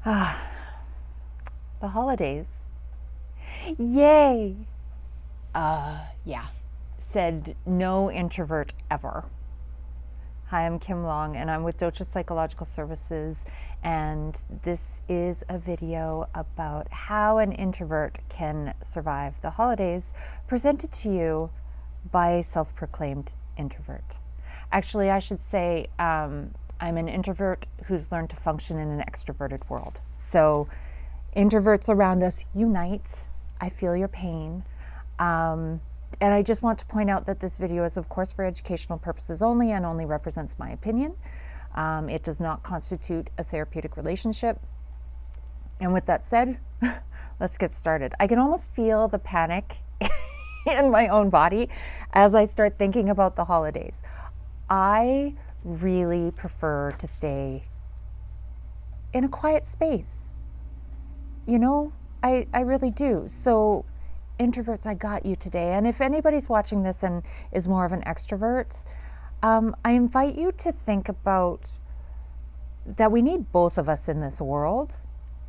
The holidays. Yay! Yeah. Said no introvert ever. Hi, I'm Kim Long, and I'm with Docha Psychological Services, and this is a video about how an introvert can survive the holidays, presented to you by a self-proclaimed introvert. Actually, I should say I'm an introvert who's learned to function in an extroverted world. So introverts around us, unite. I feel your pain. And I just want to point out that this video is, of course, for educational purposes only and only represents my opinion. It does not constitute a therapeutic relationship. And with that said, let's get started. I can almost feel the panic in my own body as I start thinking about the holidays. I really prefer to stay in a quiet space. You know, I really do. So introverts, I got you today. And if anybody's watching this and is more of an extrovert, I invite you to think about that we need both of us in this world,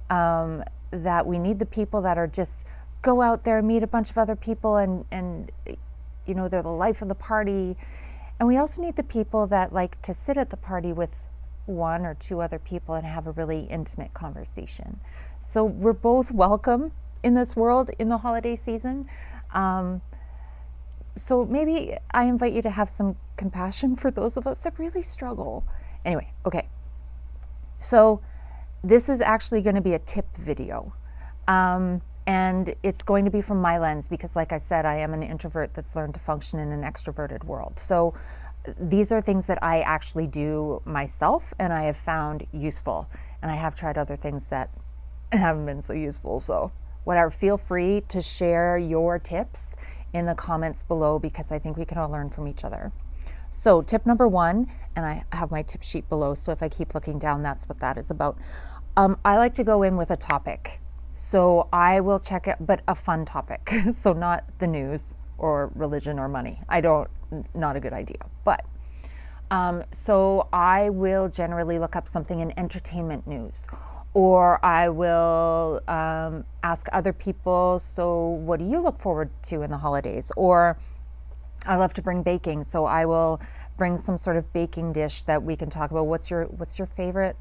that we need the people that are just go out there, meet a bunch of other people and you know, they're the life of the party. And we also need the people that like to sit at the party with one or two other people and have a really intimate conversation. So we're both welcome in this world in the holiday season. So maybe I invite you to have some compassion for those of us that really struggle. Anyway, okay. So this is actually going to be a tip video. And it's going to be from my lens because, like I said, I am an introvert that's learned to function in an extroverted world. So these are things that I actually do myself and I have found useful. And I have tried other things that haven't been so useful. So whatever, feel free to share your tips in the comments below because I think we can all learn from each other. So tip number one, and I have my tip sheet below, so if I keep looking down, that's what that is about. I like to go in with a topic. So I will check it, but a fun topic. So not the news or religion or money. Not a good idea. But so I will generally look up something in entertainment news, or I will ask other people, so what do you look forward to in the holidays? Or I love to bring baking, so I will bring some sort of baking dish that we can talk about. What's your favorite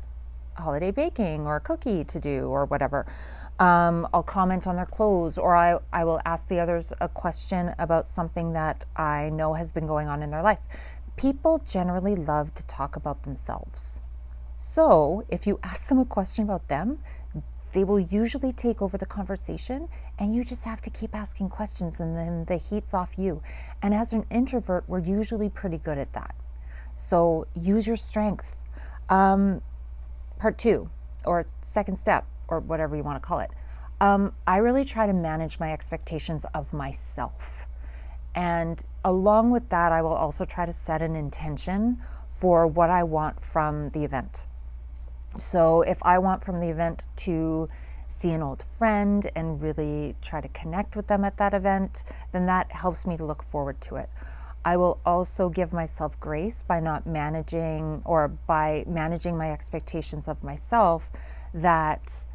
holiday baking or cookie to do or whatever. I'll comment on their clothes, or I will ask the others a question about something that I know has been going on in their life. People generally love to talk about themselves. So if you ask them a question about them, they will usually take over the conversation, and you just have to keep asking questions, and then the heat's off you. And as an introvert, we're usually pretty good at that. So use your strength. Part two, or second step, or whatever you want to call it. I really try to manage my expectations of myself. And along with that, I will also try to set an intention for what I want from the event. So if I want from the event to see an old friend and really try to connect with them at that event, then that helps me to look forward to it. I will also give myself grace by not managing, or by managing my expectations of myself, that,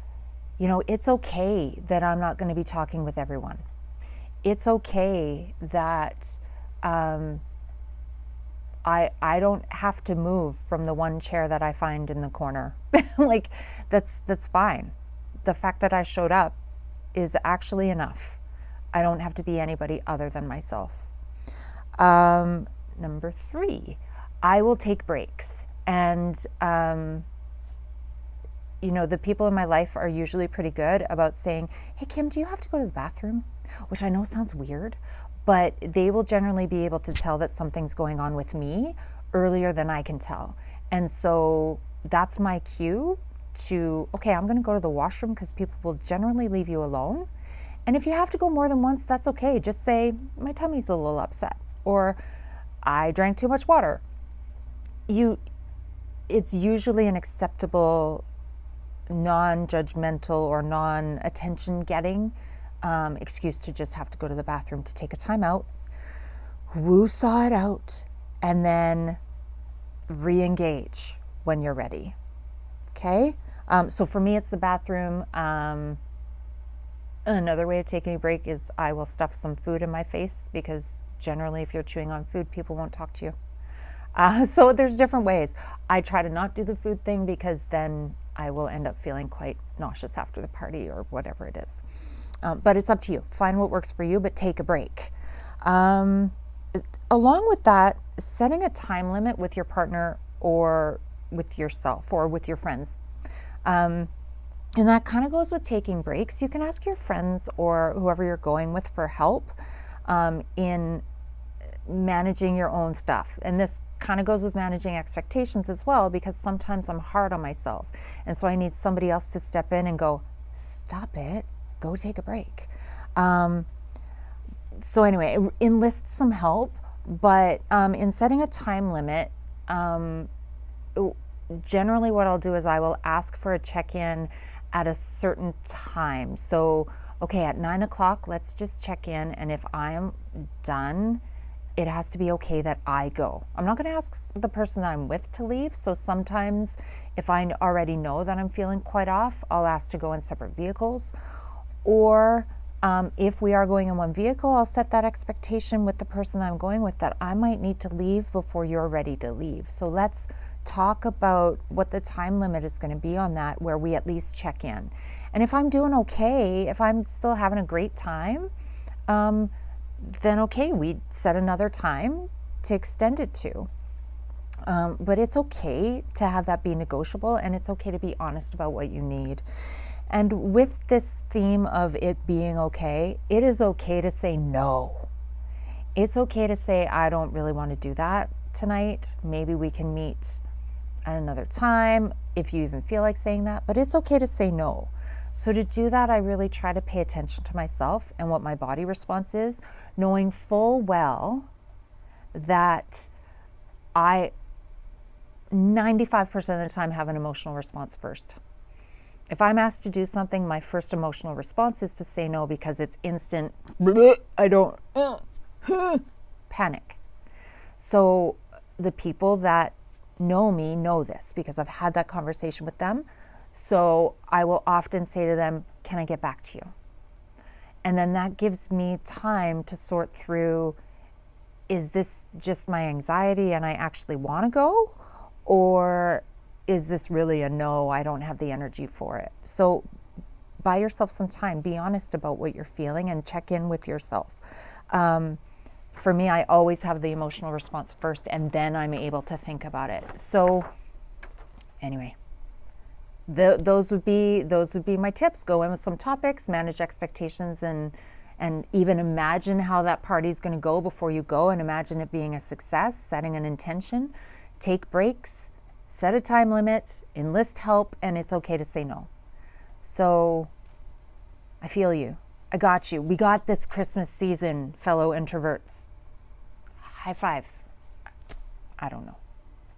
you know, it's okay that I'm not going to be talking with everyone. It's okay that I don't have to move from the one chair that I find in the corner. Like, that's fine. The fact that I showed up is actually enough. I don't have to be anybody other than myself. Number three, I will take breaks. And, you know, the people in my life are usually pretty good about saying, hey, Kim, do you have to go to the bathroom? Which I know sounds weird, but they will generally be able to tell that something's going on with me earlier than I can tell. And so that's my cue to, okay, I'm going to go to the washroom, because people will generally leave you alone. And if you have to go more than once, that's okay. Just say, my tummy's a little upset, or I drank too much water. It's usually an acceptable, non-judgmental or non-attention getting excuse to just have to go to the bathroom, to take a time out, woo-saw it out, and then re-engage when you're ready. Okay? So for me, it's the bathroom. Another way of taking a break is I will stuff some food in my face, because generally if you're chewing on food, people won't talk to you. So there's different ways. I try to not do the food thing, because then I will end up feeling quite nauseous after the party or whatever it is. But it's up to you. Find what works for you, but take a break. Along with that, setting a time limit with your partner or with yourself or with your friends. And that kind of goes with taking breaks. You can ask your friends or whoever you're going with for help in managing your own stuff. And this kind of goes with managing expectations as well, because sometimes I'm hard on myself. And so I need somebody else to step in and go, stop it, go take a break. So anyway, enlist some help, but in setting a time limit, generally what I'll do is I will ask for a check-in at a certain time. So, okay, at 9 o'clock, let's just check in. And if I am done, it has to be okay that I go. I'm not going to ask the person that I'm with to leave. So sometimes if I already know that I'm feeling quite off, I'll ask to go in separate vehicles. Or if we are going in one vehicle, I'll set that expectation with the person that I'm going with that I might need to leave before you're ready to leave. So let's talk about what the time limit is going to be on that, where we at least check in. And if I'm doing okay, if I'm still having a great time, then okay, we set another time to extend it to. But it's okay to have that be negotiable, and it's okay to be honest about what you need. And with this theme of it being okay, it is okay to say no. It's okay to say, I don't really want to do that tonight. Maybe we can meet at another time, if you even feel like saying that, but it's okay to say no. So to do that, I really try to pay attention to myself and what my body response is, knowing full well that I 95% of the time have an emotional response first. If I'm asked to do something, my first emotional response is to say no, because it's instant, I don't, panic. So the people that know me know this, because I've had that conversation with them. So I will often say to them, can I get back to you? And then that gives me time to sort through, is this just my anxiety and I actually want to go? Or is this really a no, I don't have the energy for it? So buy yourself some time, be honest about what you're feeling, and check in with yourself. For me, I always have the emotional response first, and then I'm able to think about it. So anyway, those would be my tips. Go in with some topics, manage expectations, and even imagine how that party's going to go before you go, and imagine it being a success, setting an intention, take breaks, set a time limit, enlist help, and it's okay to say no. So I feel you. I got you. We got this Christmas season, fellow introverts. High five. I don't know.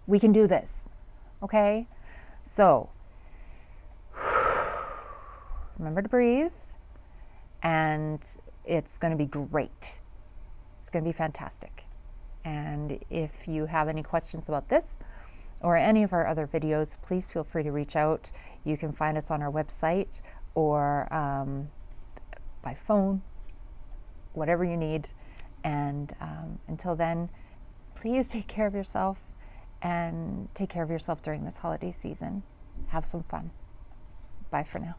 We can do this. Okay? So, remember to breathe, and it's going to be great. It's going to be fantastic. And if you have any questions about this or any of our other videos, please feel free to reach out. You can find us on our website or by phone, whatever you need. And until then, please take care of yourself, and take care of yourself during this holiday season. Have some fun. Bye for now.